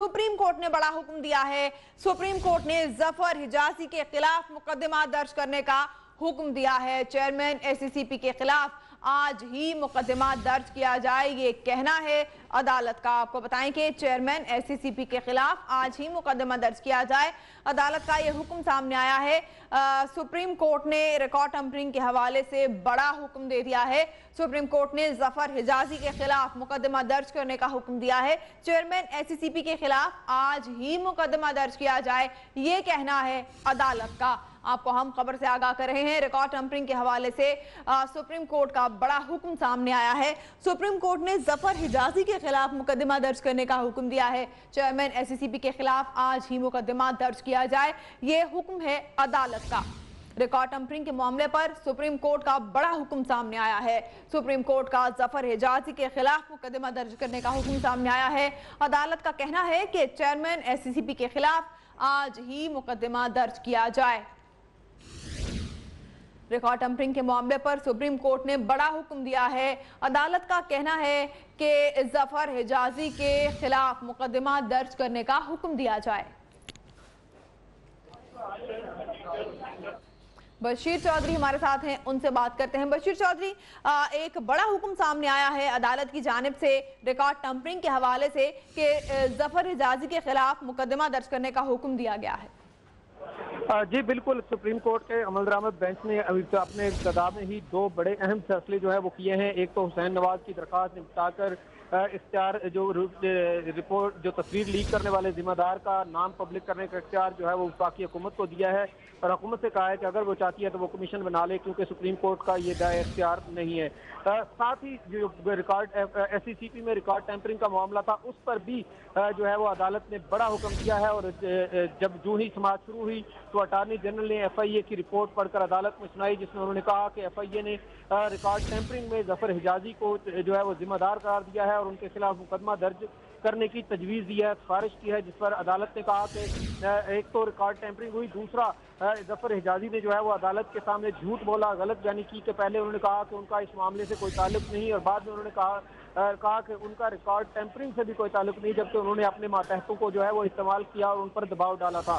Supreme court ने बड़ा हुक्म दिया है। सुप्रीम कोर्ट ने जफर हिजाजी के खिलाफ मुकदमा दर्ज करने का हुक्म दिया है। चेयरमैन एसीसीपी के खिलाफ आज ही मुकदमा दर्ज किया जाए, ये कहना है अदालत का। आपको बताएं कि चेयरमैन एसीसीपी के खिलाफ आज ही मुकदमा दर्ज किया जाए, अदालत का यह हुक्म सामने आया है। सुप्रीम कोर्ट ने रिकॉर्ड टैंपरिंग के हवाले से बड़ा हुक्म दे दिया है। सुप्रीम कोर्ट ने जफर हिजाजी के खिलाफ मुकदमा दर्ज करने का हुक्म दिया है। चेयरमैन एसीसीपी के खिलाफ आज ही मुकदमा दर्ज किया जाए, ये कहना है अदालत का। आपको हम खबर से आगाह कर रहे हैं, रिकॉर्ड टैंपरिंग के हवाले से सुप्रीम कोर्ट का बड़ा हुक्म सामने आया है। सुप्रीम कोर्ट ने जफर हिजाजी के खिलाफ मुकदमा दर्ज करने का हुक्म दिया है। चेयरमैन एसीसीपी के खिलाफ आज ही मुकदमा दर्ज किया जाए, ये हुक्म है अदालत का। रिकॉर्ड टैंपरिंग के मामले पर सुप्रीम कोर्ट का बड़ा हुक्म सामने आया है। सुप्रीम कोर्ट का जफर हिजाजी के खिलाफ मुकदमा दर्ज करने का हुक्म सामने आया है। अदालत का कहना है कि चेयरमैन एसीसीपी के खिलाफ आज ही मुकदमा दर्ज किया जाए। रिकॉर्ड टैंपरिंग के मामले पर सुप्रीम कोर्ट ने बड़ा हुक्म दिया है। अदालत का कहना है कि जफर हिजाजी के खिलाफ मुकदमा दर्ज करने का हुक्म दिया जाए। बशीर चौधरी हमारे साथ हैं, उनसे बात करते हैं। बशीर चौधरी, एक बड़ा हुक्म सामने आया है अदालत की जानिब से रिकॉर्ड टैंपरिंग के हवाले से कि जफर हिजाजी के खिलाफ मुकदमा दर्ज करने का हुक्म दिया गया है। जी बिल्कुल, सुप्रीम कोर्ट के अमल दरामद बेंच ने अपने इब्तिदा में ही दो बड़े अहम फैसले जो है वो किए हैं। एक तो हुसैन नवाज की दरख्वास्त निपटाकर इख्तियार जो रिपोर्ट जो तस्वीर लीक करने वाले जिम्मेदार का नाम पब्लिक करने का इख्तियार जो है वो वफाकी हुकूमत को दिया है और हुकूमत से कहा है कि अगर वो चाहती है तो वो कमीशन बना ले, क्योंकि सुप्रीम कोर्ट का ये दायर इख्तियार नहीं है। साथ ही जो रिकॉर्ड एसीसीपी में रिकॉर्ड टैंपरिंग का मामला था उस पर भी जो है वो अदालत ने बड़ा हुक्म किया है और जब जो ही समाज शुरू हुई तो अटार्नी जनरल ने FIA की रिपोर्ट पढ़कर अदालत में सुनाई, जिसमें उन्होंने कहा कि FIA ने रिकॉर्ड टैंपरिंग में जफर हिजाजी को जो है वो जिम्मेदार करार दिया है और उनके खिलाफ मुकदमा दर्ज करने की तजवीज़ दी है, सिफारिश की है, जिस पर अदालत ने कहा कि एक तो रिकॉर्ड टैंपरिंग हुई, दूसरा जफर हिजाजी ने जो है वो अदालत के सामने झूठ बोला, गलत बयानी की कि पहले उन्होंने कहा कि उनका इस मामले से कोई ताल्लुक नहीं और बाद में उन्होंने कहा कि उनका रिकॉर्ड टैंपरिंग से भी कोई ताल्लुक नहीं, जबकि उन्होंने अपने मातहतों को जो है वो इस्तेमाल किया और उन पर दबाव डाला था।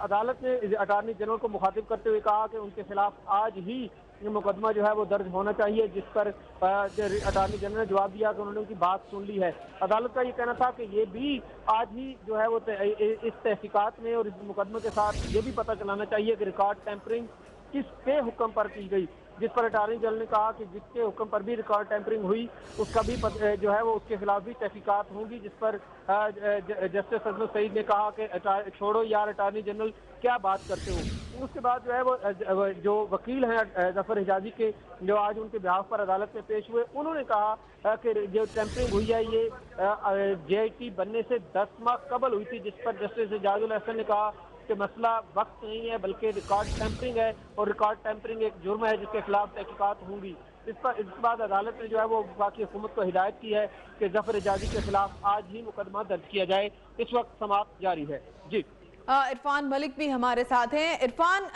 अदालत ने अटार्नी जनरल को मुखातिब करते हुए कहा कि उनके खिलाफ आज ही मुकदमा जो है वो दर्ज होना चाहिए, जिस पर अटार्नी जनरल ने जवाब दिया कि उन्होंने उनकी बात सुन ली है। अदालत का ये कहना था कि ये भी आज ही जो है वो इस तहकीकात में और इस मुकदमे के साथ ये भी पता चलाना चाहिए कि रिकॉर्ड टैंपरिंग किसके हुक्म पर की गई, जिस पर अटार्नी जनरल ने कहा कि जिसके हुक्म पर भी रिकॉर्ड टैंपरिंग हुई उसका भी जो है वो उसके खिलाफ भी तहकीकात होंगी, जिस पर जस्टिस फजल सईद ने कहा कि छोड़ो यार अटार्नी जनरल क्या बात करते हो। उसके बाद जो है वो जो वकील हैं जफर हिजाजी के जो आज उनके बिहाफ पर अदालत में पेश हुए, उन्होंने कहा कि जो टैंपरिंग हुई है ये JIT बनने से 10 माह कबल हुई थी, जिस पर जस्टिस एजाजुल हसन ने कहा कि मसला वक्त नहीं है बल्कि रिकॉर्ड टैंपरिंग है और रिकॉर्ड टैंपरिंग एक जुर्म है जिसके खिलाफ तहकीकात होंगी। इसके बाद अदालत ने जो है वो वफाकी हुकूमत को हिदायत की है कि जफर हिजाजी के खिलाफ आज ही मुकदमा दर्ज किया जाए। इस वक्त समाप्त जारी है। जी इरफान मलिक भी हमारे साथ हैं। इरफान,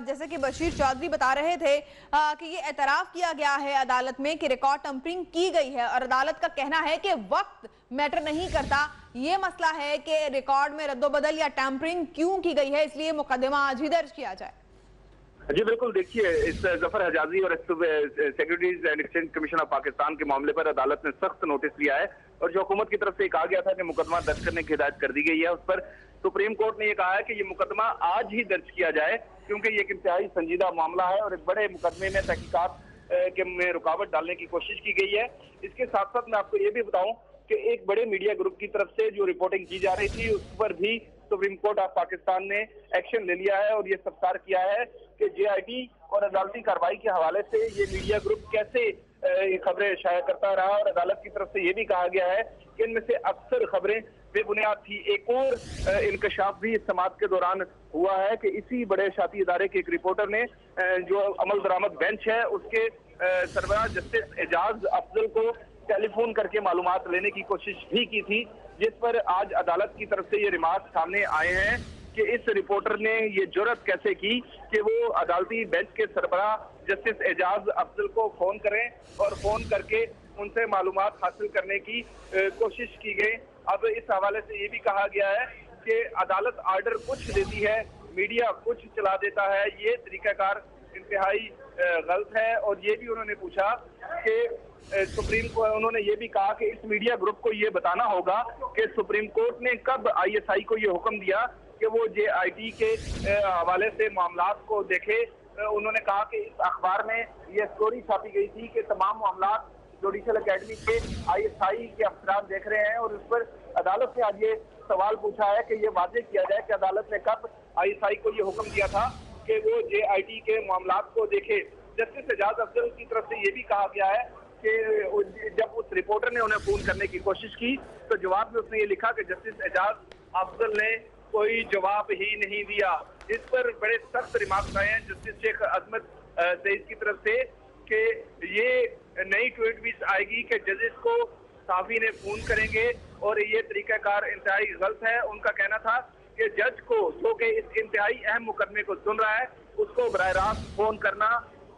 जैसे कि बशीर चौधरी बता रहे थे कि ये एतराफ़ किया गया है अदालत में कि रिकॉर्ड टैंपरिंग की गई है और अदालत का कहना है कि वक्त मैटर नहीं करता, ये मसला है कि रिकॉर्ड में रद्दोबदल या टैंपरिंग क्यों की गई है, इसलिए मुकदमा आज ही दर्ज किया जाए। जी बिल्कुल, देखिए इस जफर हिजाजी और securities and exchange commission of Pakistan के मामले पर अदालत ने सख्त नोटिस लिया है और जो हुकूमत की तरफ से कहा गया था कि मुकदमा दर्ज करने की हिदायत कर दी गई है, उस पर सुप्रीम कोर्ट ने यह कहा है कि ये मुकदमा आज ही दर्ज किया जाए, क्योंकि ये एक इंतहाई संजीदा मामला है और एक बड़े मुकदमे में तहकीकात में रुकावट डालने की कोशिश की गई है। इसके साथ साथ मैं आपको ये भी बताऊं कि एक बड़े मीडिया ग्रुप की तरफ से जो रिपोर्टिंग की जा रही थी उस पर भी सुप्रीम कोर्ट ऑफ पाकिस्तान ने एक्शन ले लिया है और ये सत्कार किया है कि JIT और अदालती कार्रवाई के हवाले से ये मीडिया ग्रुप कैसे खबरें शाया करता रहा और अदालत की तरफ से ये भी कहा गया है कि इनमें से अक्सर खबरें बेबुनियाद थी। एक और इंकशाफ भी इस समात के दौरान हुआ है कि इसी बड़े शाती इदारे के एक रिपोर्टर ने जो अमल दरामद बेंच है उसके सरबराह जस्टिस एजाज अफजल को टेलीफोन करके मालूमात लेने की कोशिश भी की थी, जिस पर आज अदालत की तरफ से ये रिमार्क सामने आए हैं कि इस रिपोर्टर ने ये जुर्रत कैसे की कि वो अदालती बेंच के सरबराह जस्टिस एजाज अफजल को फोन करें और फोन करके उनसे मालूमात हासिल करने की कोशिश की गई अब इस हवाले से ये भी कहा गया है कि अदालत आर्डर कुछ देती है, मीडिया कुछ चला देता है, ये तरीकाकार इंतहाई गलत है। और ये भी उन्होंने पूछा कि सुप्रीम कोर्ट, उन्होंने ये भी कहा कि इस मीडिया ग्रुप को ये बताना होगा कि सुप्रीम कोर्ट ने कब ISI को ये हुक्म दिया कि वो JIT के हवाले से मामलात को देखे। उन्होंने कहा कि इस अखबार में ये स्टोरी छापी गई थी कि तमाम मामलात जुडिशल अकेडमी के ISI के अफसरान देख रहे हैं, और उस पर अदालत से आज ये सवाल पूछा है कि ये वाजे किया जाए कि अदालत ने कब ISI को ये हुक्म दिया था कि वो JIT के मामलात को देखे। जस्टिस एजाज अफजल की तरफ से ये भी कहा गया है कि जब उस रिपोर्टर ने उन्हें फोन करने की कोशिश की तो जवाब में उसने ये लिखा कि जस्टिस एजाज अफजल ने कोई जवाब ही नहीं दिया। इस पर बड़े सख्त रिमार्क्स आए हैं जस्टिस शेख अजमत सईद की तरफ से कि ये नई ट्वीट भी आएगी कि जजेस को साफी ने फोन करेंगे और ये तरीकाकार इंतहाई गलत है। उनका कहना था कि जज को, जो कि इस इंतहाई अहम मुकदमे को सुन रहा है, उसको बराह रास्त फोन करना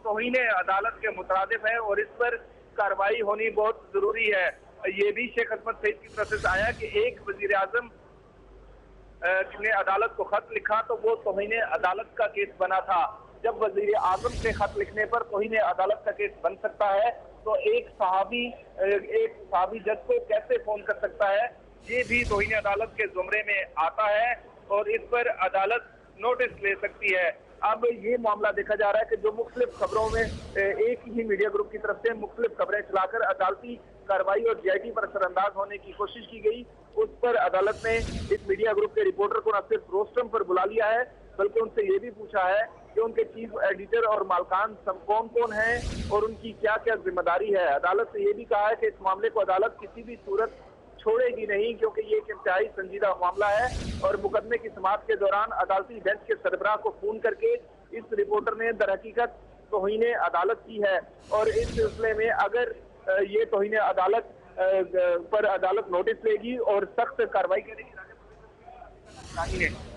तौहीन अदालत के मुतरादिफ है और इस पर कार्रवाई होनी बहुत जरूरी है। ये भी शेख अजमत सईद की तरफ से आया कि एक वजीर आजम ने अदालत को खत लिखा तो वो तौहीन अदालत का केस बना था। जब वजीर आजम के खत लिखने पर तौहीन अदालत का केस बन सकता है तो एक सहाबी जज को कैसे फोन कर सकता है, ये भी तौहीन अदालत के जुमरे में आता है और इस पर अदालत नोटिस ले सकती है। अब ये मामला देखा जा रहा है कि जो मुख्तलिफ खबरों में एक ही मीडिया ग्रुप की तरफ से मुख्तलिफ खबरें चलाकर अदालती कार्रवाई और JIT पर असरअंदाज होने की कोशिश की गई, उस पर अदालत ने इस मीडिया ग्रुप के रिपोर्टर को न सिर्फ रोस्टम पर बुला लिया है बल्कि उनसे ये भी पूछा है कि उनके चीफ एडिटर और मालकान सब कौन कौन हैं और उनकी क्या क्या जिम्मेदारी है। अदालत से ये भी कहा है कि इस मामले को अदालत किसी भी सूरत छोड़ेगी नहीं क्योंकि ये एक इंतहाई संजीदा मामला है और मुकदमे की समाअत के दौरान अदालती बेंच के सरबराह को फोन करके इस रिपोर्टर ने दरहकीकत तौहीन अदालत की है और इस सिलसिले में अगर ये तौहीन अदालत पर अदालत नोटिस लेगी और सख्त कार्रवाई करेगी।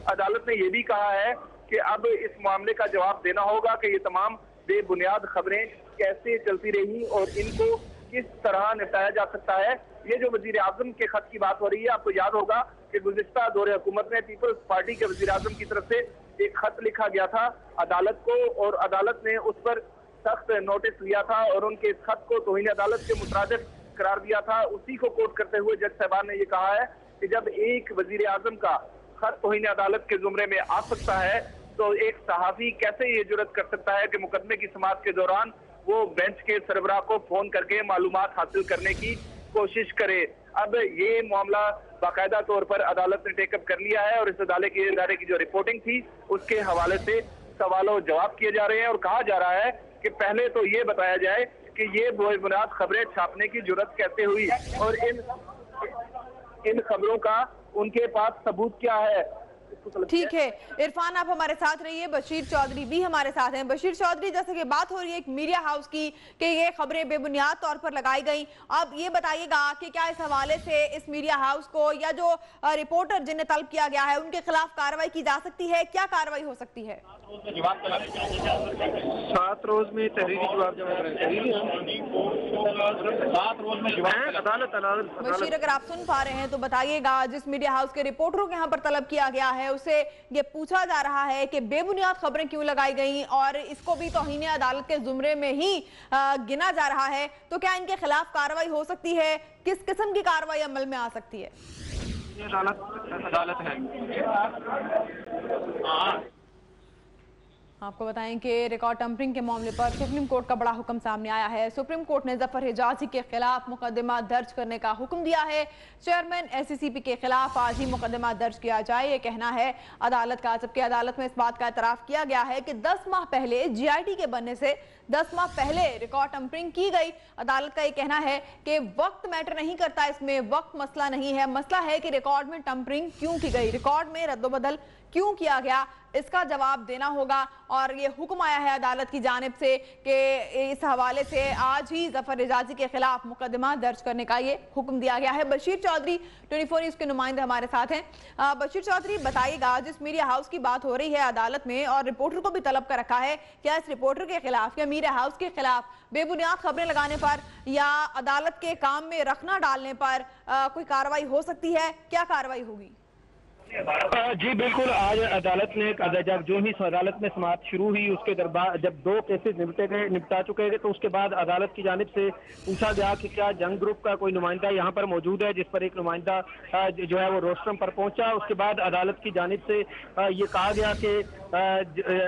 अदालत ने यह भी कहा है कि अब इस मामले का जवाब देना होगा कि ये तमाम बेबुनियाद खबरें कैसे चलती रही और इनको किस तरह निपटाया जा सकता है। ये जो वजीर आजम के खत की बात हो रही है, आपको याद होगा कि गुज़िश्ता दौरे हुकूमत में पीपल्स पार्टी के वजीर आजम की तरफ से एक खत लिखा गया था अदालत को और अदालत ने उस पर सख्त नोटिस लिया था और उनके इस खत को तौहीन अदालत के मुतरादिफ करार दिया था। उसी को कोट करते हुए जज साहबान ने ये कहा है कि जब एक वजीर आजम का खत तौहीन अदालत के जुमरे में आ सकता है तो एक सहाफी कैसे ये जुर्रत कर सकता है कि मुकदमे की समाअत के दौरान वो बेंच के सरबराह को फोन करके मालूमात हासिल करने की कोशिश करे। अब ये मामला बाकायदा तौर पर अदालत ने टेकअप कर लिया है और इस इदारे की जो रिपोर्टिंग थी उसके हवाले से सवालों जवाब किए जा रहे हैं और कहा जा रहा है कि पहले तो ये बताया जाए कि ये बेबुनियाद खबरें छापने की जुर्रत कैसे हुई और इन खबरों का उनके पास सबूत क्या है। ठीक है इरफान, आप हमारे साथ रहिए। बशीर चौधरी भी हमारे साथ हैं। बशीर चौधरी, जैसे कि बात हो रही है एक मीडिया हाउस की कि ये खबरें बेबुनियाद तौर पर लगाई गई, अब ये बताइएगा कि क्या इस हवाले से इस मीडिया हाउस को या जो रिपोर्टर जिन्हें तलब किया गया है उनके खिलाफ कार्रवाई की जा सकती है, क्या कार्रवाई हो सकती है? 7 रोज में तहरीरी जवाब जमा अदालत। बशीर, अगर आप सुन पा रहे हैं तो बताइएगा, जिस मीडिया हाउस के रिपोर्टरों के यहाँ पर तलब किया गया है उसे ये पूछा जा रहा है कि बेबुनियाद खबरें क्यों लगाई गई और इसको भी तौहीन अदालत के जुमरे में ही गिना जा रहा है, तो क्या इनके खिलाफ कार्रवाई हो सकती है? किस किस्म की कार्रवाई अमल में आ सकती है? अदालत है। आपको बताएं कि रिकॉर्ड टैंपरिंग के मामले पर सुप्रीम कोर्ट का बड़ा हुक्म सामने आया है। सुप्रीम कोर्ट ने जफर हिजाजी के खिलाफ मुकदमा दर्ज करने का हुक्म दिया है। चेयरमैन SCCP के खिलाफ आज ही मुकदमा दर्ज किया जाए, ये कहना है अदालत का। जबकि अदालत में इस बात का एतराफ किया गया है कि 10 माह पहले JIT के बनने से 10 माह पहले रिकॉर्ड टैंपरिंग की गई। अदालत का ये कहना है कि वक्त मैटर नहीं करता, इसमें वक्त मसला नहीं है, मसला है कि रिकॉर्ड में टैंपरिंग क्यों की गई, रिकॉर्ड में रद्दोबदल क्यों किया गया, इसका जवाब देना होगा और ये हुक्म आया है अदालत की जानिब से कि इस हवाले से आज ही जफर हिजाजी के खिलाफ मुकदमा दर्ज करने का ये हुक्म दिया गया है। बशीर चौधरी 24 न्यूज़ के नुमाइंदे हमारे साथ हैं। बशीर चौधरी, बताइएगा, जिस मीडिया हाउस की बात हो रही है अदालत में और रिपोर्टर को भी तलब कर रखा है, क्या इस रिपोर्टर के खिलाफ या मीडिया हाउस के खिलाफ बेबुनियाद खबरें लगाने पर या अदालत के काम में रखना डालने पर कोई कार्रवाई हो सकती है? क्या कार्रवाई होगी? जी बिल्कुल, आज अदालत ने जब जो ही अदालत में समाअत शुरू हुई उसके दरबार जब 2 केसेस निपटा चुके थे तो उसके बाद अदालत की जानिब से पूछा गया कि क्या जंग ग्रुप का कोई नुमाइंदा यहाँ पर मौजूद है, जिस पर एक नुमाइंदा जो है वो रोस्ट्रम पर पहुंचा। उसके बाद अदालत की जानिब से ये कहा गया कि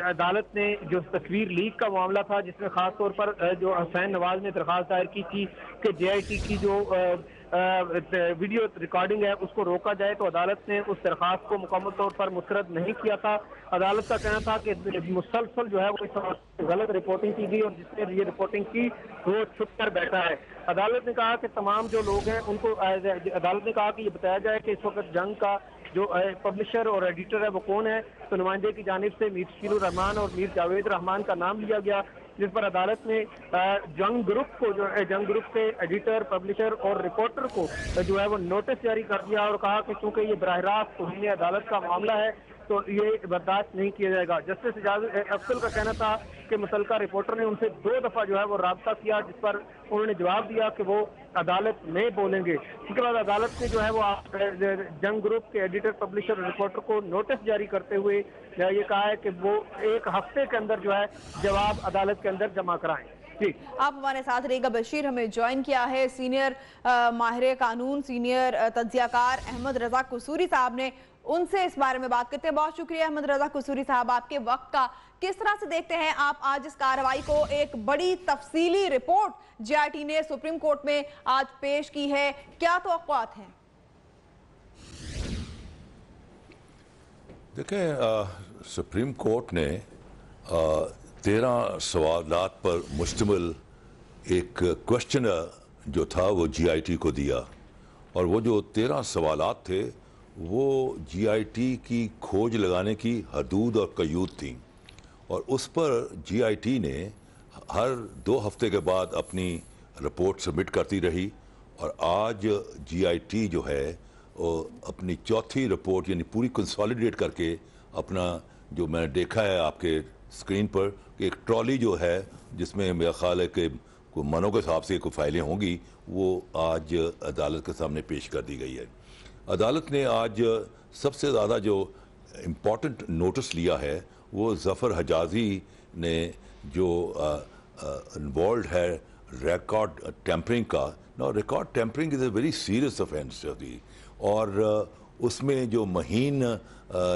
अदालत ने जो तस्वीर लीक का मामला था, जिसमें खासतौर पर जो हुसैन नवाज ने दरख्वास्त दायर की थी कि JIT की जो वीडियो रिकॉर्डिंग है उसको रोका जाए, तो अदालत ने उस दरखास्त को मुकम्मल तौर पर मुस्तरद नहीं किया था। अदालत का कहना था कि मुसलसल जो है वो गलत रिपोर्टिंग की गई और जिसने ये रिपोर्टिंग की वो छुप कर बैठा है। अदालत ने कहा कि तमाम जो लोग हैं उनको अदालत ने कहा कि ये बताया जाए कि इस वक्त जंग का जो पब्लिशर और एडिटर है वो कौन है। तो नुमाइंदे की जानिब से मीर शकीलुर रहमान और मीर जावेद रहमान का नाम लिया गया, जिस पर अदालत ने जंग ग्रुप को जो है जंग ग्रुप के एडिटर, पब्लिशर और रिपोर्टर को जो है वो नोटिस जारी कर दिया और कहा कि चूंकि ये बराह रास्त तौहीन अदालत का मामला है तो ये बर्दाश्त नहीं किया जाएगा। जस्टिस एजाज अफसल का कहना था कि मुतल्लिका रिपोर्टर ने उनसे 2 दफा जो है वो राब्ता किया, जिस पर उन्होंने जवाब दिया कि वो अदालत में बोलेंगे। उसके बाद अदालत ने जो है वो जंग ग्रुप के एडिटर, पब्लिशर और रिपोर्टर को नोटिस जारी करते हुए ये कहा है कि वो 1 हफ्ते के अंदर जो है जवाब अदालत के अंदर जमा कराएं। ठीक, आप हमारे साथ रहेगा। बशीर हमें ज्वाइन किया है सीनियर माहिर कानून, सीनियर तज्जियाकार अहमद रजा कुसूरी साहब ने, उनसे इस बारे में बात करते हैं। बहुत शुक्रिया अहमद रजा कुसूरी साहब आपके वक्त का। किस तरह से देखते हैं आप आज इस कार्रवाई को? एक बड़ी तफसीली रिपोर्ट JIT ने सुप्रीम कोर्ट में आज पेश की है, क्या तवक्कुआत हैं? देखें, सुप्रीम कोर्ट ने 13 सवालात पर मुश्तमिल एक क्वेश्चन जो था वो JIT को दिया और वो जो 13 सवालात थे वो JIT की खोज लगाने की हदूद और कयूद थी और उस पर JIT ने हर 2 हफ्ते के बाद अपनी रिपोर्ट सबमिट करती रही और आज JIT जो है वो अपनी चौथी रिपोर्ट यानी पूरी कंसोलिडेट करके अपना, जो मैंने देखा है आपके स्क्रीन पर कि एक ट्रॉली जो है जिसमें मेरा ख्याल है कि मनों के हिसाब से कोई फाइलें होंगी, वो आज अदालत के सामने पेश कर दी गई है। अदालत ने आज सबसे ज़्यादा जो इम्पोर्टेंट नोटिस लिया है वो ज़फ़र हिजाज़ी ने जो इन्वॉल्व है रिकॉर्ड टेम्परिंग का। ना, record tampering is a very serious offence और उसमें जो महीन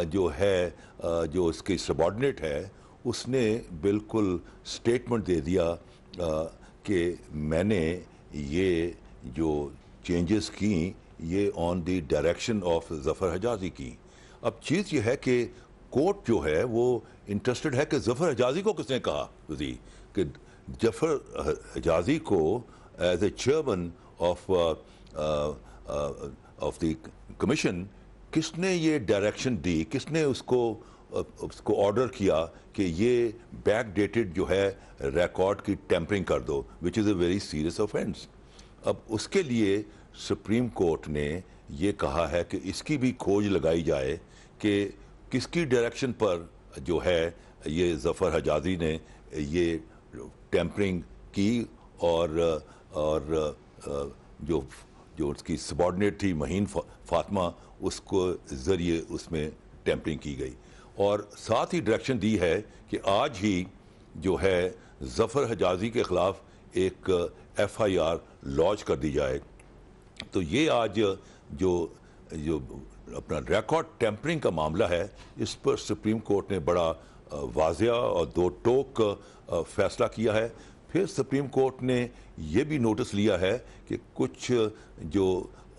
जो है जो उसकी सबॉर्डिनेट है उसने बिल्कुल स्टेटमेंट दे दिया कि मैंने ये जो चेंजेस की ये on the direction of Zafar Hijazi की। अब चीज़ ये है कि कोर्ट जो है वो इंटरेस्टेड है कि ज़फ़र हिजाज़ी को किसने कहा थी कि ज़फ़र हिजाज़ी को as a chairman of the commission किसने ये डायरेक्शन दी, किसने उसको ऑर्डर किया कि ये बैक डेटेड जो है रिकॉर्ड की टेम्परिंग कर दो, which is a very serious offence. अब उसके लिए सुप्रीम कोर्ट ने ये कहा है कि इसकी भी खोज लगाई जाए कि किसकी डायरेक्शन पर जो है ये ज़फ़र हिजाज़ी ने ये टेम्परिंग की और जो उसकी सबॉर्डिनेट थी महीन फातिमा, उसको ज़रिए उसमें टेम्परिंग की गई और साथ ही डायरेक्शन दी है कि आज ही जो है ज़फ़र हिजाज़ी के ख़िलाफ़ एक FIR लॉन्च कर दी जाए। तो ये आज जो अपना रिकॉर्ड टेम्परिंग का मामला है, इस पर सुप्रीम कोर्ट ने बड़ा वाज़िया और 2 टोक फैसला किया है। फिर सुप्रीम कोर्ट ने ये भी नोटिस लिया है कि कुछ जो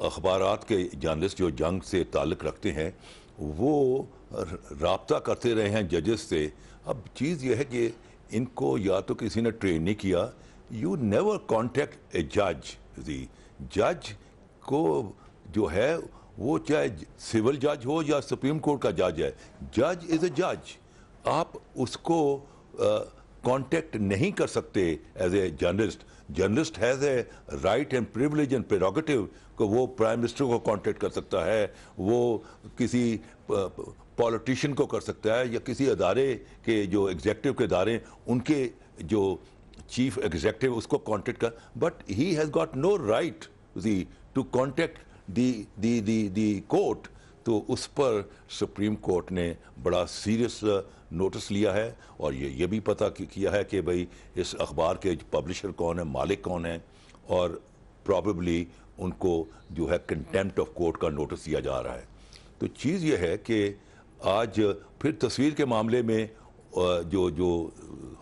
अखबारात के जर्नलिस्ट जो जंग से ताल्लुक़ रखते हैं वो राब्ता करते रहे हैं जजेस से। अब चीज़ यह है कि इनको या तो किसी ने ट्रेन नहीं किया, यू नेवर कॉन्टेक्ट ए जज। जज को जो है वो चाहे सिविल जज हो या सुप्रीम कोर्ट का जज है, जज इज़ ए जज आप उसको कांटेक्ट नहीं कर सकते as a journalist. Journalist has a right and privilege and prerogative को वो प्राइम मिनिस्टर को कांटेक्ट कर सकता है, वो किसी पॉलिटिशियन को कर सकता है, या किसी अदारे के जो एग्जेक्टिव के अदारे उनके जो चीफ एग्जेक्टिव उसको कांटेक्ट कर, but he has got no right to contact the court. तो उस पर सुप्रीम कोर्ट ने बड़ा सीरियस नोटिस लिया है और ये भी पता किया है कि भाई इस अखबार के पब्लिशर कौन है, मालिक कौन है, और प्रॉबेबली उनको जो है कंटेम्प्ट ऑफ कोर्ट का नोटिस दिया जा रहा है। तो चीज़ ये है कि आज फिर तस्वीर के मामले में जो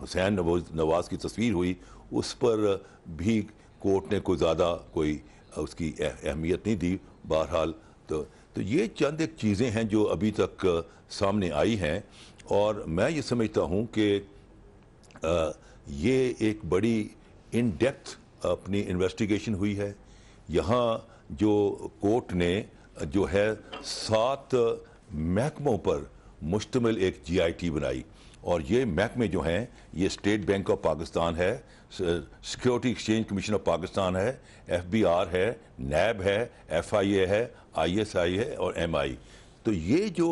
हुसैन नवाज की तस्वीर हुई उस पर भी कोर्ट ने कोई ज़्यादा कोई उसकी अहमियत नहीं दी। बहरहाल तो ये चंद एक चीज़ें हैं जो अभी तक सामने आई हैं, और मैं ये समझता हूँ कि ये एक बड़ी इन डेप्थ अपनी इन्वेस्टिगेशन हुई है। यहाँ जो कोर्ट ने जो है 7 महकमों पर मुश्तमिल एक GIT बनाई, और ये महकमे जो हैं ये स्टेट बैंक ऑफ पाकिस्तान है, security exchange commission of Pakistan है, FBR है, NAB है, FIA है, ISI है और MI। तो ये जो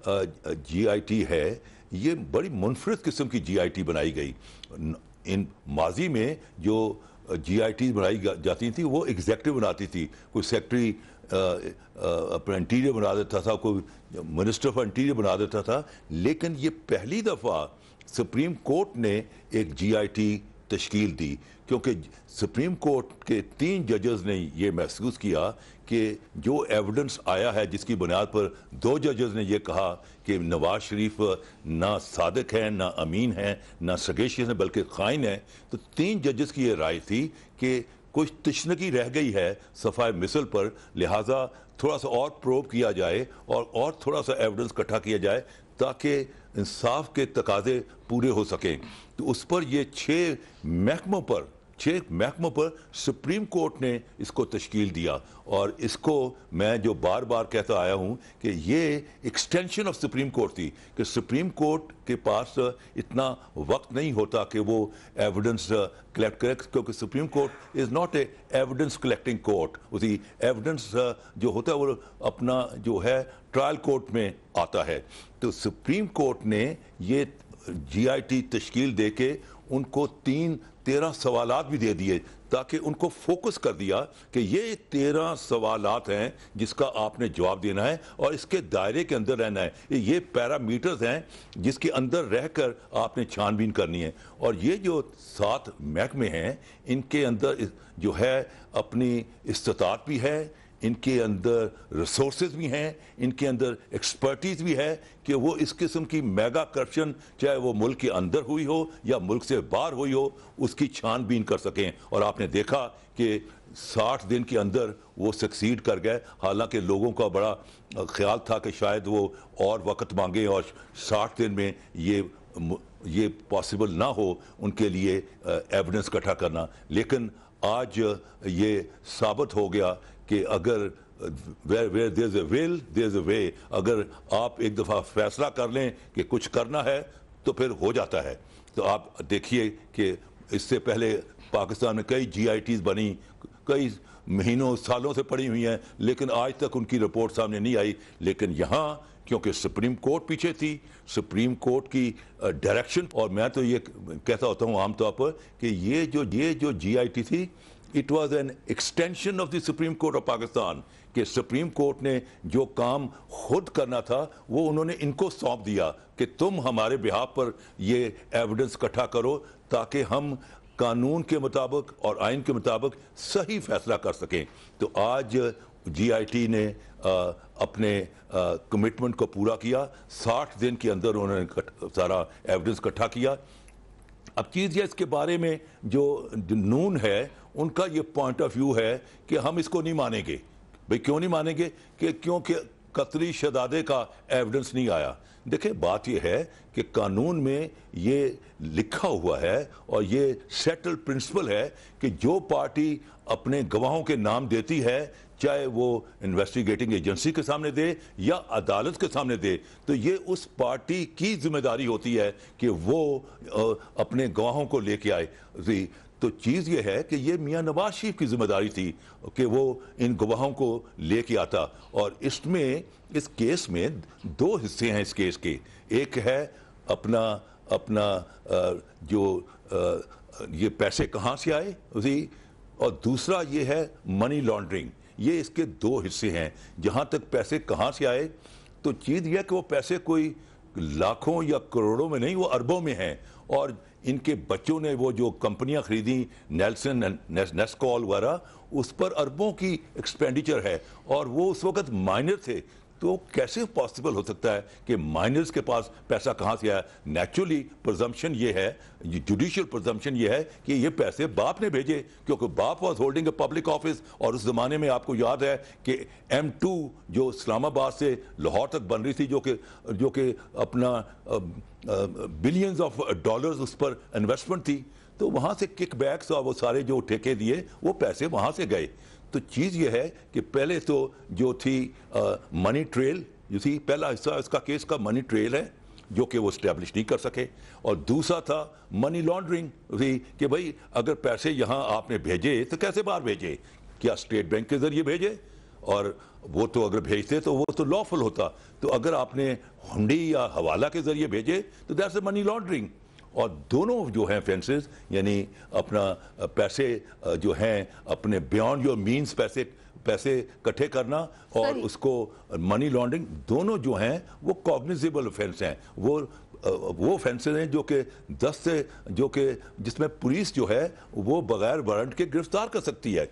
GIT है ये बड़ी मुनफरिद किस्म की GIT बनाई गई। इन माजी में जो GIT बनाई जाती थी वो एग्जेक्टिव बनाती थी, कोई सेक्रेटरी अपना इंटीरियर बना देता था, कोई मिनिस्टर ऑफ इंटीरियर बना देता था। लेकिन ये पहली दफ़ा सुप्रीम कोर्ट ने एक GIT तश्कील दी, क्योंकि सुप्रीम कोर्ट के 3 जजेस ने ये महसूस किया कि जो एविडेंस आया है जिसकी बुनियाद पर 2 जजेस ने ये कहा कि नवाज शरीफ ना सादिक है, ना अमीन है, ना सगेशियस है, बल्कि खाइन है। तो 3 जजेस की ये राय थी कि कुछ तशनगी रह गई है सफ़ाए मिसल पर, लिहाजा थोड़ा सा और प्रोब किया जाए और थोड़ा सा एविडेंस इकट्ठा किया जाए ताकि इंसाफ के तकाजे पूरे हो सकें। तो उस पर ये 6 महकमों पर सुप्रीम कोर्ट ने इसको तश्कील दिया, और इसको मैं जो बार बार कहता आया हूँ कि ये एक्सटेंशन ऑफ सुप्रीम कोर्ट थी, कि सुप्रीम कोर्ट के पास इतना वक्त नहीं होता कि वो एविडेंस कलेक्ट करे, क्योंकि supreme court is not a evidence collecting court. उसी एविडेंस जो होता है वो अपना जो है ट्रायल कोर्ट में आता है। तो सुप्रीम कोर्ट ने ये GIT तश्कील दे के उनको 13 सवालात भी दे दिए, ताकि उनको फोकस कर दिया कि ये 13 सवालात हैं जिसका आपने जवाब देना है और इसके दायरे के अंदर रहना है। ये पैरामीटर्स हैं जिसके अंदर रहकर आपने छानबीन करनी है। और ये जो 7 महकमे हैं इनके अंदर जो है अपनी इस्तात भी है, इनके अंदर रिसोर्सेज भी हैं, इनके अंदर एक्सपर्टीज भी है कि वो इस किस्म की मेगा करप्शन चाहे वो मुल्क के अंदर हुई हो या मुल्क से बाहर हुई हो उसकी छानबीन कर सकें। और आपने देखा कि 60 दिन के अंदर वो सक्सीड कर गए, हालांकि लोगों का बड़ा ख्याल था कि शायद वो और वक्त मांगे और 60 दिन में ये पॉसिबल ना हो उनके लिए एविडेंस इकट्ठा करना। लेकिन आज ये साबित हो गया कि अगर where there's a will there's a way, अगर आप एक दफ़ा फैसला कर लें कि कुछ करना है तो फिर हो जाता है। तो आप देखिए कि इससे पहले पाकिस्तान में कई GITs बनी, कई महीनों सालों से पड़ी हुई हैं, लेकिन आज तक उनकी रिपोर्ट सामने नहीं आई। लेकिन यहाँ क्योंकि सुप्रीम कोर्ट पीछे थी, सुप्रीम कोर्ट की डायरेक्शन, और मैं तो ये कहता होता हूँ आमतौर पर कि ये जो GIT थी it was an extension of the supreme court of Pakistan, कि सुप्रीम कोर्ट ने जो काम खुद करना था वो उन्होंने इनको सौंप दिया कि तुम हमारे बिहाफ पर ये एविडेंस इकट्ठा करो ताकि हम कानून के मुताबिक और आइन के मुताबिक सही फैसला कर सकें। तो आज GIT ने अपने कमिटमेंट को पूरा किया, 60 दिन के अंदर उन्होंने सारा एविडेंस इकट्ठा किया। अब चीज़ ये इसके बारे में जो नून है उनका ये पॉइंट ऑफ व्यू है कि हम इसको नहीं मानेंगे। भाई क्यों नहीं मानेंगे? कि क्योंकि कतली शहजादे का एविडेंस नहीं आया। देखिए बात यह है कि कानून में ये लिखा हुआ है और ये सेटल्ड प्रिंसिपल है कि जो पार्टी अपने गवाहों के नाम देती है चाहे वो इन्वेस्टिगेटिंग एजेंसी के सामने दे या अदालत के सामने दे, तो ये उस पार्टी की जिम्मेदारी होती है कि वो अपने गवाहों को लेके आए। तो चीज़ ये है कि ये मियां नवाज शरीफ की जिम्मेदारी थी कि वो इन गवाहों को लेके आता। और इसमें इस केस में दो हिस्से हैं इस केस के। एक है अपना अपना जो ये पैसे कहाँ से आए उसी, और दूसरा ये है मनी लॉन्ड्रिंग। ये इसके दो हिस्से हैं। जहाँ तक पैसे कहाँ से आए, तो चीज़ यह कि वो पैसे कोई लाखों या करोड़ों में नहीं, वो अरबों में हैं। और इनके बच्चों ने वो जो कंपनियां खरीदी, नेल्सन नेस्कॉल वगैरह, उस पर अरबों की एक्सपेंडिचर है। और वो उस वक्त माइनर थे, तो कैसे पॉसिबल हो सकता है कि माइनर्स के पास पैसा कहाँ से आया? नेचुरली प्रिजम्पशन ये है, जुडिशियल प्रिजम्पशन ये है कि ये पैसे बाप ने भेजे, क्योंकि बाप was holding a public office. और उस जमाने में आपको याद है कि M2 जो इस्लामाबाद से लाहौर तक बन रही थी, जो कि अपना बिलियंस ऑफ डॉलर्स उस पर इन्वेस्टमेंट थी, तो वहाँ से किकबैक्स और वो सारे जो ठेके दिए वो पैसे वहाँ से गए। तो चीज़ ये है कि पहले तो जो थी मनी ट्रेल, जो थी पहला हिस्सा इसका केस का मनी ट्रेल है जो कि वो स्टैब्लिश नहीं कर सके। और दूसरा था मनी लॉन्ड्रिंग थी कि भाई अगर पैसे यहाँ आपने भेजे तो कैसे बाहर भेजे, क्या स्टेट बैंक के ज़रिए भेजे? और वो तो अगर भेजते तो वो तो लॉफुल होता। तो अगर आपने हुंडी या हवाला के ज़रिए भेजे तो दैट्स ए मनी लॉन्ड्रिंग। और दोनों जो हैं फेंसेस, यानी अपना पैसे जो हैं अपने बियॉन्ड योर मीन्स पैसे इकट्ठे करना और उसको मनी लॉन्ड्रिंग, दोनों जो हैं वो कॉग्निजेबल ऑफेंस हैं। वो ऑफेंसेस हैं जो कि 10 से जो कि जिसमें पुलिस जो है वो बगैर वारंट के गिरफ्तार कर सकती है।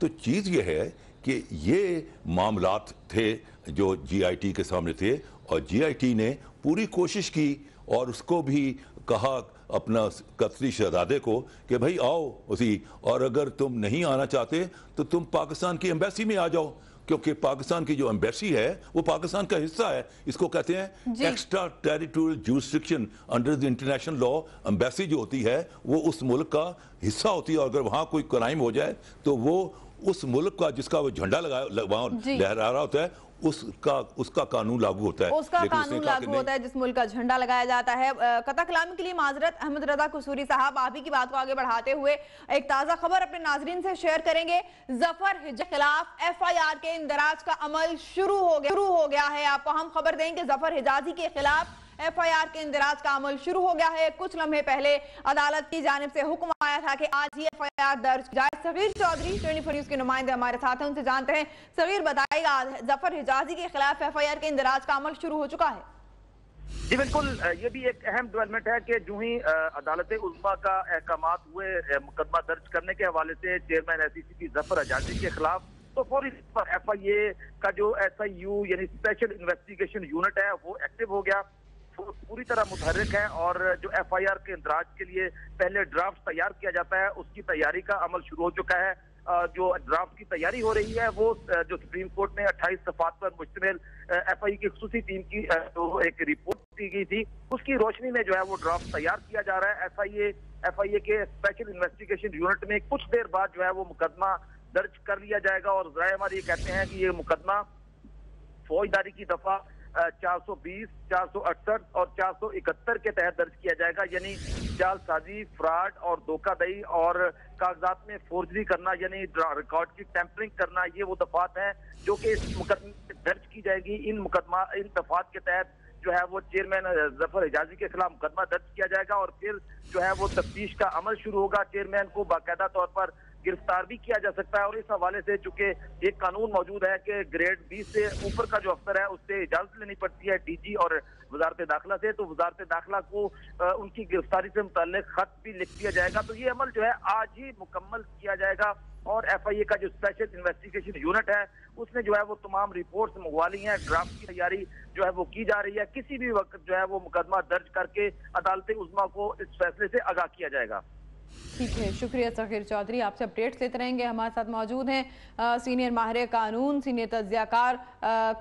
तो चीज़ ये है कि ये मामलात थे जो GIT के सामने थे, और GIT ने पूरी कोशिश की और उसको भी कहा अपना कतरी शहजादे को कि भाई आओ उसी, और अगर तुम नहीं आना चाहते तो तुम पाकिस्तान की एम्बेसी में आ जाओ, क्योंकि पाकिस्तान की जो एम्बेसी है वो पाकिस्तान का हिस्सा है। इसको कहते हैं extra territorial jurisdiction under the international law. Embassy जो होती है वो उस मुल्क का हिस्सा होती है, और अगर वहाँ कोई क्राइम हो जाए तो वो उस मुल्क का जिसका वो झंडा वहाँ लहरा रहा होता है उसका कानून लागू होता है। उसका कानून लागू होता है जिस मुल्क का झंडा लगाया जाता है। कता कलामी के लिए माजरत। अहमद रजा कसूरी साहब, आप ही की बात को आगे बढ़ाते हुए एक ताजा खबर अपने नाजरीन से शेयर करेंगे। जफर हिजाजी के खिलाफ FIR के इंदराज का अमल शुरू हो गया है। आपको हम खबर देंगे जफर हिजाजी के खिलाफ FIR के इंदराज का अमल शुरू हो गया है। कुछ लम्हे पहले अदालत की जानिब से हुक्म आया था कि आज ही FIR दर्ज की जाए। सगीर चौधरी 24 न्यूज के नुमाइंदे हमारे साथ हैं, उनसे जानते हैं। सगीर, बताएगा जफर हिजाजी के खिलाफ FIR के इंदराज का अमल शुरू हो चुका है? जी बिल्कुल, ये भी एक अहम डेवलपमेंट है कि जो ही अदालत उज़्मा का अहकामात हुए मुकदमा दर्ज करने के हवाले से चेयरमैन SECP जफर हिजाजी के खिलाफ, तो फौरी FIA का जो SIU यानी स्पेशल इन्वेस्टिगेशन यूनिट है वो एक्टिव हो गया, पूरी तरह मुतहर्रिक है। और जो FIR के इंदराज के लिए पहले ड्राफ्ट तैयार किया जाता है उसकी तैयारी का अमल शुरू हो चुका है। जो ड्राफ्ट की तैयारी हो रही है वो जो सुप्रीम कोर्ट में 28 सफ़ात पर मुश्तमिल FIA की खुसूसी टीम की जो एक रिपोर्ट दी गई थी उसकी रोशनी में जो है वो ड्राफ्ट तैयार किया जा रहा है। FIA के स्पेशल इन्वेस्टिगेशन यूनिट में कुछ देर बाद जो है वो मुकदमा दर्ज कर लिया जाएगा। और ज़राए हमारे ये कहते हैं कि ये मुकदमा फौजदारी की दफा 420, 468 और 471 के तहत दर्ज किया जाएगा, यानी जालसाजी, फ्रॉड और धोखाधड़ी और कागजात में फोर्जरी करना यानी रिकॉर्ड की टेम्परिंग करना, ये वो दफात हैं जो कि इस मुकदमे में दर्ज की जाएगी। इन दफात के तहत जो है वो चेयरमैन जफर हिजाजी के खिलाफ मुकदमा दर्ज किया जाएगा और फिर जो है वो तफ्तीश का अमल शुरू होगा। चेयरमैन को बाकायदा तौर पर गिरफ्तार भी किया जा सकता है। और इस हवाले से चूंकि एक कानून मौजूद है कि ग्रेड 20 से ऊपर का जो अफसर है उससे इजाजत लेनी पड़ती है DG और वजारत दाखिला से, तो वजारत दाखिला को उनकी गिरफ्तारी से मुताल्लिक खत भी लिख दिया जाएगा। तो ये अमल जो है आज ही मुकम्मल किया जाएगा। और FIA का जो स्पेशल इन्वेस्टिगेशन यूनिट है उसने जो है वो तमाम रिपोर्ट्स मंगवा ली हैं, ड्राफ्ट की तैयारी जो है वो की जा रही है। किसी भी वक्त जो है वो मुकदमा दर्ज करके अदालत उज़्मा को इस फैसले से आगाह किया जाएगा। ठीक है, शुक्रिया ज़फ़र चौधरी, आपसे अपडेट्स लेते रहेंगे। हमारे साथ मौजूद हैं सीनियर माहिर कानून, सीनियर तज्ज़ियाकार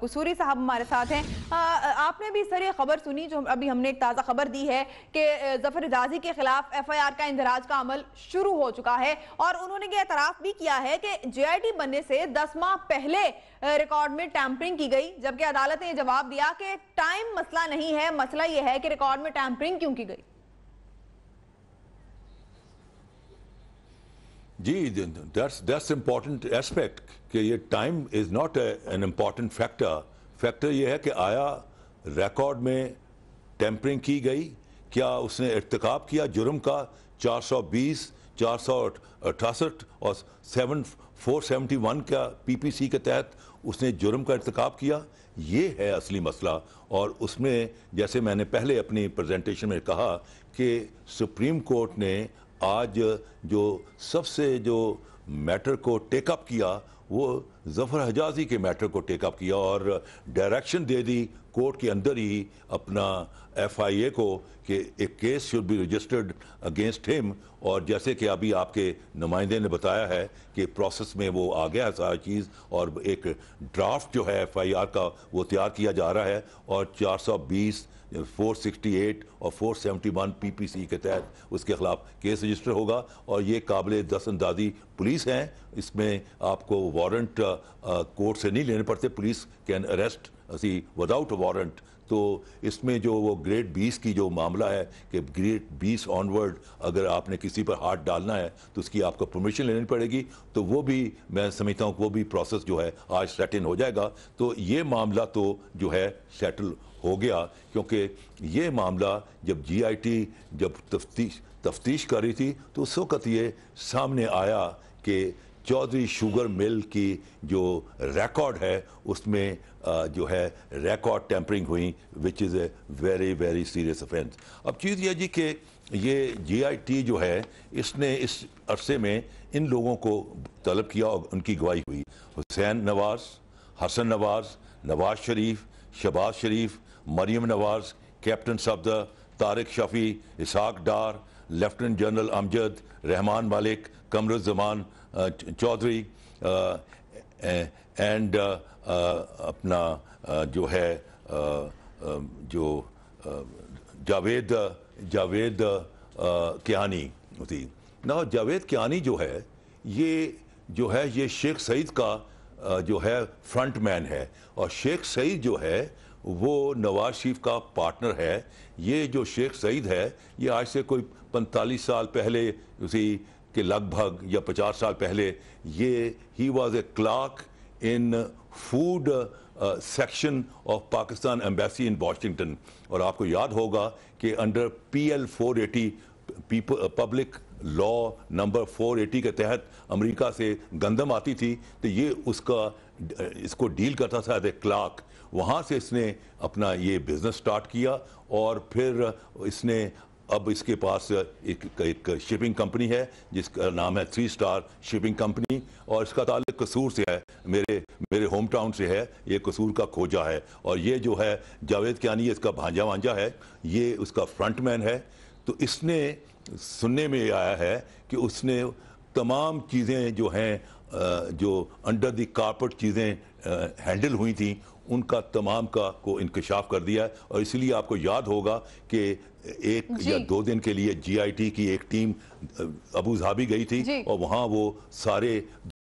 कसूरी साहब हमारे साथ हैं। आपने भी सर ये खबर सुनी जो अभी हमने एक ताज़ा खबर दी है कि ज़फ़र हिजाज़ी के खिलाफ FIR का इंदराज का अमल शुरू हो चुका है और उन्होंने ये एतराफ़ भी किया है कि JIT बनने से 10 माह पहले रिकॉर्ड में टैंपरिंग की गई, जबकि अदालत ने यह जवाब दिया कि टाइम मसला नहीं है, मसला यह है कि रिकॉर्ड में टैंपरिंग क्यों की गई। जी, दैट्स इम्पॉर्टेंट एस्पेक्ट कि ये time is not an important factor ये है कि आया रिकॉर्ड में टेम्परिंग की गई, क्या उसने इर्तिकाब किया जुर्म का 420, 468 और 471 का PPC के तहत उसने जुर्म का इर्तिकाब किया। ये है असली मसला। और उसमें जैसे मैंने पहले अपनी प्रेजेंटेशन में कहा कि सुप्रीम कोर्ट ने आज जो सबसे जो मैटर को टेकअप किया वो ज़फ़र हिजाज़ी के मैटर को टेकअप किया और डायरेक्शन दे दी कोर्ट के अंदर ही अपना FIA को कि एक case should be registered against him. और जैसे कि अभी आपके नुमाइंदे ने बताया है कि प्रोसेस में वो आ गया है सारा चीज़ और एक ड्राफ्ट जो है FIR का वो तैयार किया जा रहा है और 420, 468 और 471 PPC के तहत उसके खिलाफ केस रजिस्टर होगा। और ये काबिल दस्तअंदाज़ी पुलिस हैं, इसमें आपको वारंट कोर्ट से नहीं लेने पड़ते, police can arrest without warrant. तो इसमें जो वो ग्रेड 20 की जो मामला है कि ग्रेड 20 ऑनवर्ड अगर आपने किसी पर हाथ डालना है तो उसकी आपको परमिशन लेनी पड़ेगी, तो वो भी मैं समझता हूँ वो भी प्रोसेस जो है आज सेट इन हो जाएगा। तो ये मामला तो जो है सेटल हो गया, क्योंकि ये मामला जब GIT जब तफ्तीश कर रही थी तो उस वक्त ये सामने आया कि चौधरी शुगर मिल की जो रिकॉर्ड है उसमें जो है रिकॉर्ड टेम्परिंग हुई, which is a very very serious offence. अब चीज़ ये जी कि ये GIT जो है इसने इस अरसे में इन लोगों को तलब किया और उनकी गवाही हुई। हुसैन नवाज, हसन नवाज, नवाज शरीफ, शहबाज शरीफ, मरियम नवाज, कैप्टन सफदर, तारिक शफी, इसहाक डार, लेफ्टिनेंट जनरल अमजद, रहमान मालिक, कमरुज़्ज़मान चौधरी एंड अपना जो है जो जावेद कियानी थी ना। जावेद कियानी जो है ये शेख सईद का जो है फ्रंट मैन है और शेख सईद जो है वो नवाज शरीफ का पार्टनर है। ये जो शेख सईद है ये आज से कोई 45 साल पहले उसी के लगभग या 50 साल पहले ये ही was a clerk in food section of Pakistan embassy in Washington. और आपको याद होगा कि under PL 480 public law number 480 के तहत अमेरिका से गंदम आती थी तो ये इसको डील करता था एज ए क्लार्क। वहाँ से इसने अपना ये बिज़नेस स्टार्ट किया और फिर इसने अब इसके पास एक शिपिंग कंपनी है जिसका नाम है 3 स्टार शिपिंग कंपनी और इसका ताल्लुक कसूर से है, मेरे होम टाउन से है। ये कसूर का खोजा है और ये जो है जावेद कियानी इसका भांजा है, ये उसका फ्रंटमैन है। तो इसने सुनने में आया है कि उसने तमाम चीज़ें जो हैं जो अंडर द कारपेट चीज़ें हैंडल हुई थी उनका तमाम का को इंकशाफ कर दिया है। और इसलिए आपको याद होगा कि 1 या 2 दिन के लिए GIT की एक टीम अबू धाबी गई थी और वहाँ वो सारे